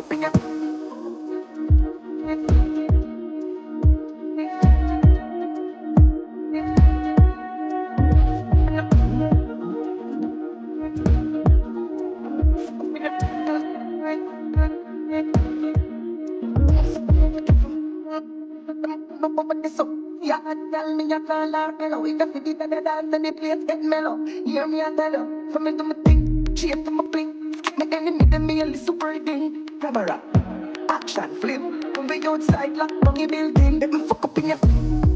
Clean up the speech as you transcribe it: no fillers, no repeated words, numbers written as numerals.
up in your. Yeah, tell me you can't laugh mellow. If you did that dance and the place get mellow. Hear me I tell you, from me do my thing, shape to my blink. Skip my enemy, then me a little super ding. Camera, action, flip. When we outside, lock on your building, let me fuck up in your.